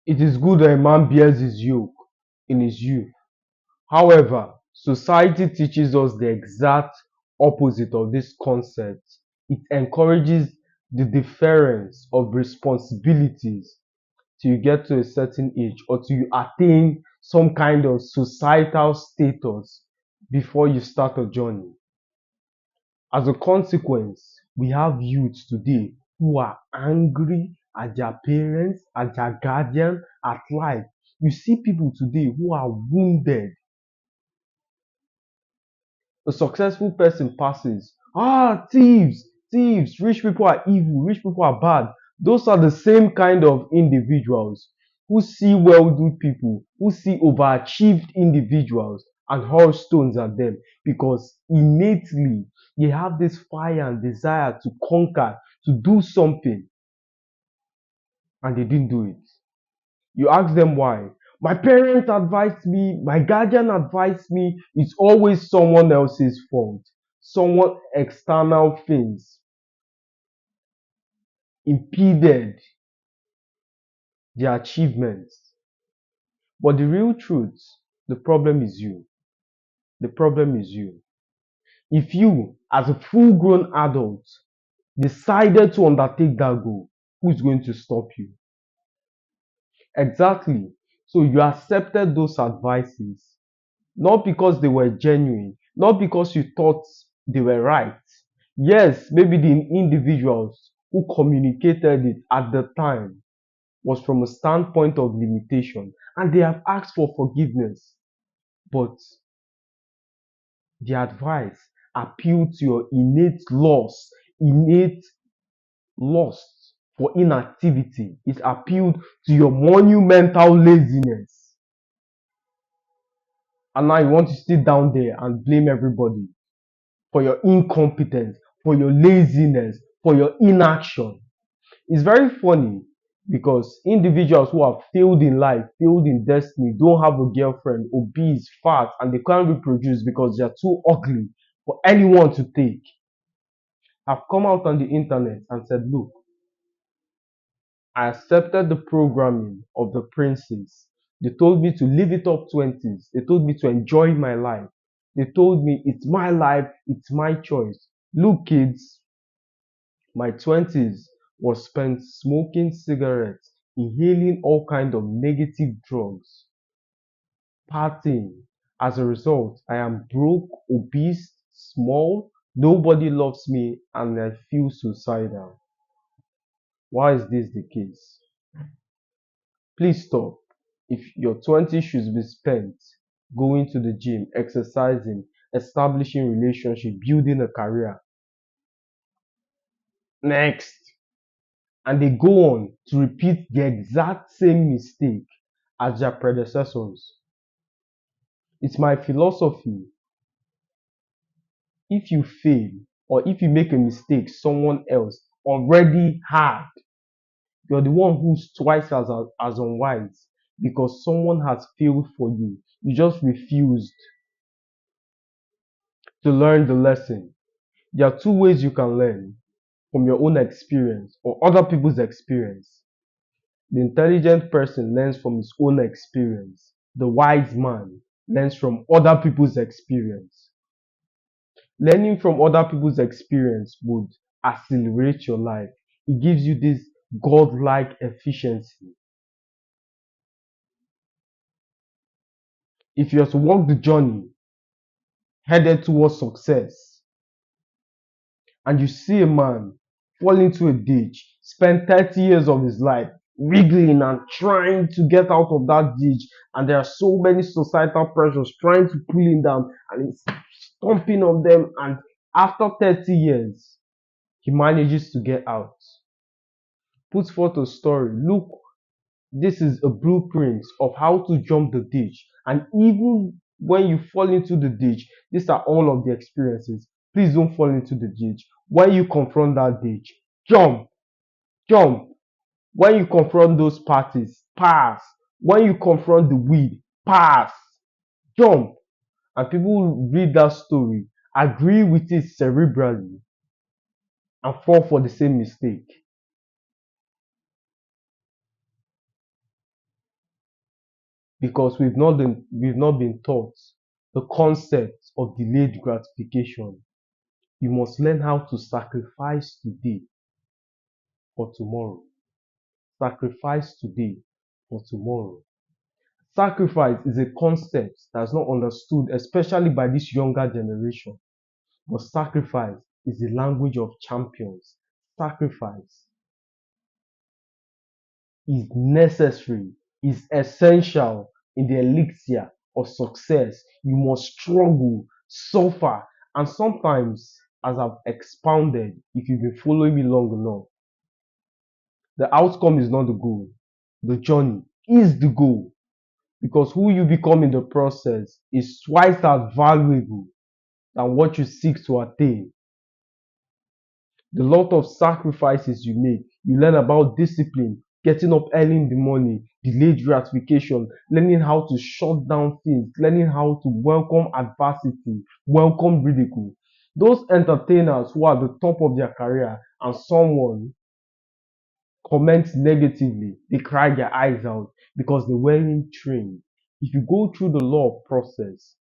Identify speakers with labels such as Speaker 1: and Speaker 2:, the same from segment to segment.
Speaker 1: It is good that a man bears his yoke in his youth. However, society teaches us the exact opposite of this concept. It encourages the deference of responsibilities till you get to a certain age or till you attain some kind of societal status before you start a journey. As a consequence, we have youths today who are angry at their parents, at their guardian, at life. You see people today who are wounded. A successful person passes. Ah, thieves, thieves, rich people are evil, rich people are bad. Those are the same kind of individuals who see wealthy people, who see overachieved individuals and hurl stones at them because innately they have this fire and desire to conquer, to do something, and they didn't do it. You ask them why. My parents advised me, my guardian advised me, it's always someone else's fault. Someone external things impeded their achievements. But the real truth, the problem is you. The problem is you. If you, as a full grown adult, decided to undertake that goal, who's going to stop you? Exactly. So you accepted those advices not because they were genuine, not because you thought they were right. Yes, maybe the individuals who communicated it at the time was from a standpoint of limitation and they have asked for forgiveness, but the advice appealed to your innate lust for inactivity. It appealed to your monumental laziness. And now you want to sit down there and blame everybody for your incompetence, for your laziness, for your inaction. It's very funny because individuals who have failed in life, failed in destiny, don't have a girlfriend, obese, fat, and they can't reproduce because they're too ugly for anyone to take, have come out on the internet and said, look, I accepted the programming of the princes. They told me to live it up 20s. They told me to enjoy my life. They told me it's my life, it's my choice. Look, kids, my 20s was spent smoking cigarettes, inhaling all kinds of negative drugs, partying. As a result, I am broke, obese, small, nobody loves me, and I feel suicidal. Why is this the case? Please stop. If your 20s should be spent going to the gym, exercising, establishing relationship, building a career. Next. And they go on to repeat the exact same mistake as their predecessors. It's my philosophy. If you fail or if you make a mistake someone else already had, you're the one who's twice as unwise because someone has failed for you. You just refused to learn the lesson. There are two ways you can learn from your own experience or other people's experience. The intelligent person learns from his own experience. The wise man learns from other people's experience. Learning from other people's experience would accelerate your life. It gives you this godlike efficiency. If you are to walk the journey headed towards success and you see a man fall into a ditch, spend 30 years of his life wriggling and trying to get out of that ditch, and there are so many societal pressures trying to pull him down, and he's stomping on them, and after 30 years, he manages to get out. Puts forth a story. Look, this is a blueprint of how to jump the ditch. And even when you fall into the ditch, these are all of the experiences. Please don't fall into the ditch. When you confront that ditch, jump, jump. When you confront those parties, pass. When you confront the weed, pass, jump. And people read that story, agree with it cerebrally, and fall for the same mistake. because we've not been taught the concept of delayed gratification. You must learn how to sacrifice today for tomorrow. Sacrifice today for tomorrow. Sacrifice is a concept that's not understood, especially by this younger generation. But sacrifice is the language of champions. Sacrifice is necessary, is essential in the elixir of success. You must struggle, suffer, and sometimes, as I've expounded, if you've been following me long enough, the outcome is not the goal. The journey is the goal because who you become in the process is twice as valuable than what you seek to attain. The lot of sacrifices you make, you learn about discipline, getting up early in the morning, delayed gratification, learning how to shut down things, learning how to welcome adversity, welcome ridicule. Those entertainers who are at the top of their career and someone comments negatively, they cry their eyes out because they weren't trained. If you go through the law of process,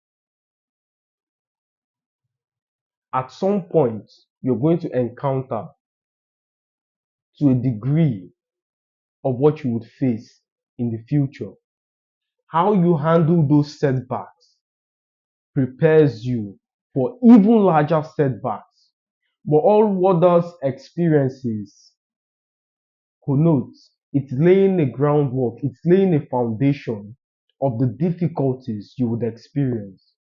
Speaker 1: at some point you're going to encounter to a degree of what you would face in the future. How you handle those setbacks prepares you for even larger setbacks. But all what those experiences connotes, it's laying a groundwork, it's laying a foundation of the difficulties you would experience.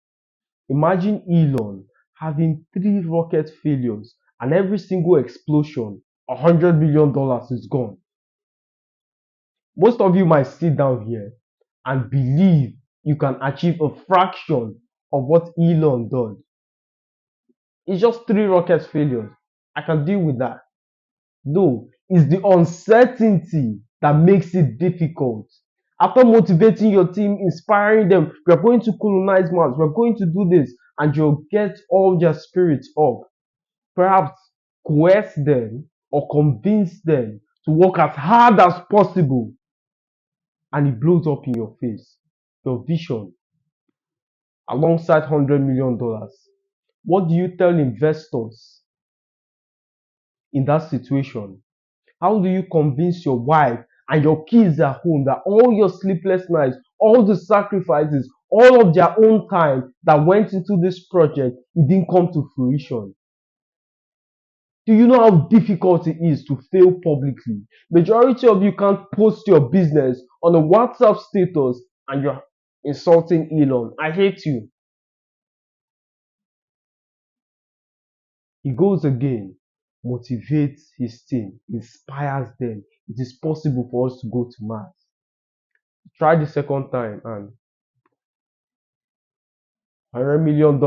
Speaker 1: Imagine Elon having 3 rocket failures and every single explosion, $100 million is gone. Most of you might sit down here and believe you can achieve a fraction of what Elon does. It's just 3 rocket failures. I can deal with that. No, it's the uncertainty that makes it difficult. After motivating your team, inspiring them, we're going to colonize Mars, we're going to do this, and you'll get all their spirits up. Perhaps coerce them or convince them to work as hard as possible, and it blows up in your face. Your vision alongside $100 million. What do you tell investors in that situation? How do you convince your wife and your kids at home that all your sleepless nights, all the sacrifices, all of their own time that went into this project, it didn't come to fruition? Do you know how difficult it is to fail publicly? Majority of you can't post your business on a WhatsApp status and you're insulting Elon. I hate you. He goes again, motivates his team, inspires them. It is possible for us to go to Mars. Try the second time and $100 million.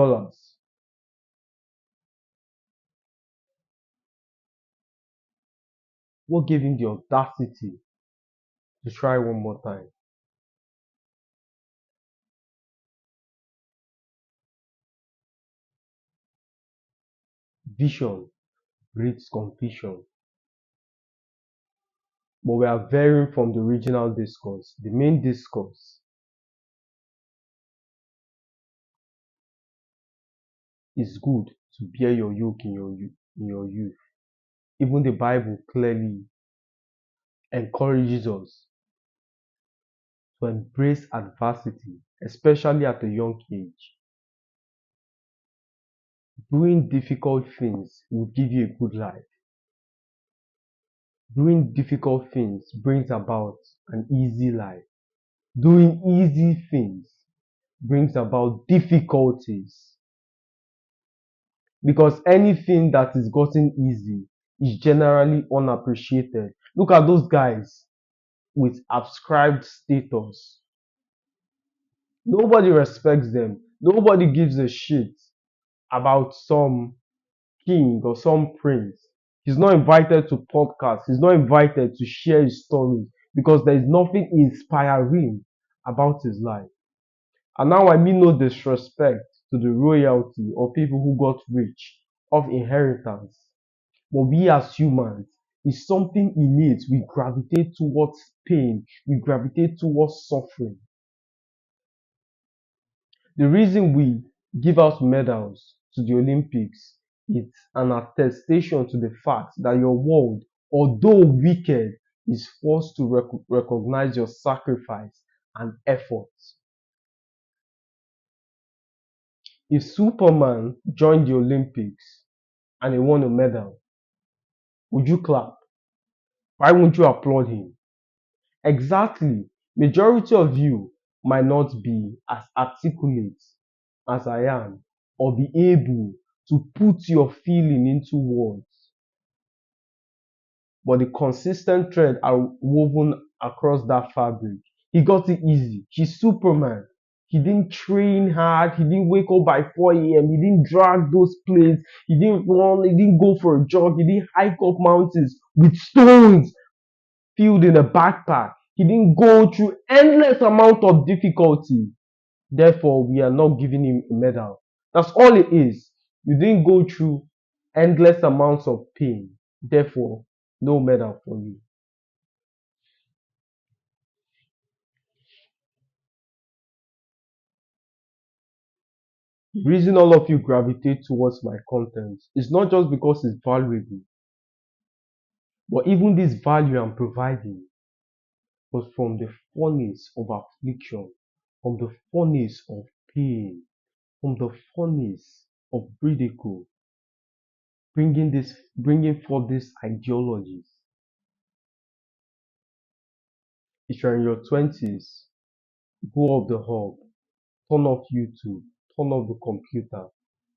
Speaker 1: What gave him the audacity to try one more time? Vision breeds confusion. But we are varying from the original discourse. The main discourse is good to bear your yoke in your youth. Even the Bible clearly encourages us to embrace adversity, especially at a young age. Doing difficult things will give you a good life. Doing difficult things brings about an easy life. Doing easy things brings about difficulties because anything that is gotten easy is generally unappreciated. Look at those guys with ascribed status. Nobody respects them. Nobody gives a shit about some king or some prince. He's not invited to podcasts. He's not invited to share his stories because there is nothing inspiring about his life. And now I mean no disrespect to the royalty or people who got rich of inheritance. But we as humans, is something innate. We gravitate towards pain. We gravitate towards suffering. The reason we give out medals to the Olympics is an attestation to the fact that your world, although wicked, is forced to recognize your sacrifice and effort. If Superman joined the Olympics and he won a medal, would you clap? Why won't you applaud him? Exactly. Majority of you might not be as articulate as I am or be able to put your feeling into words, but the consistent thread are woven across that fabric. He got it easy. He's Superman. He didn't train hard. He didn't wake up by 4 a.m. He didn't drag those plates. He didn't run. He didn't go for a jog. He didn't hike up mountains with stones filled in a backpack. He didn't go through endless amount of difficulty. Therefore, we are not giving him a medal. That's all it is. You didn't go through endless amounts of pain. Therefore, no medal for you. The reason all of you gravitate towards my content is not just because it's valuable, but even this value I'm providing was from the furnace of affliction, from the furnace of pain, from the furnace of ridicule, bringing forth these ideologies. If you're in your 20s, go off the hub, turn off YouTube, turn off the computer,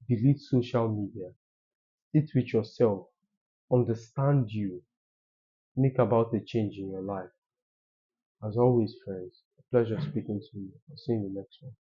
Speaker 1: delete social media, sit with yourself, understand you, make about a change in your life. As always, friends, a pleasure speaking to you. I'll see you in the next one.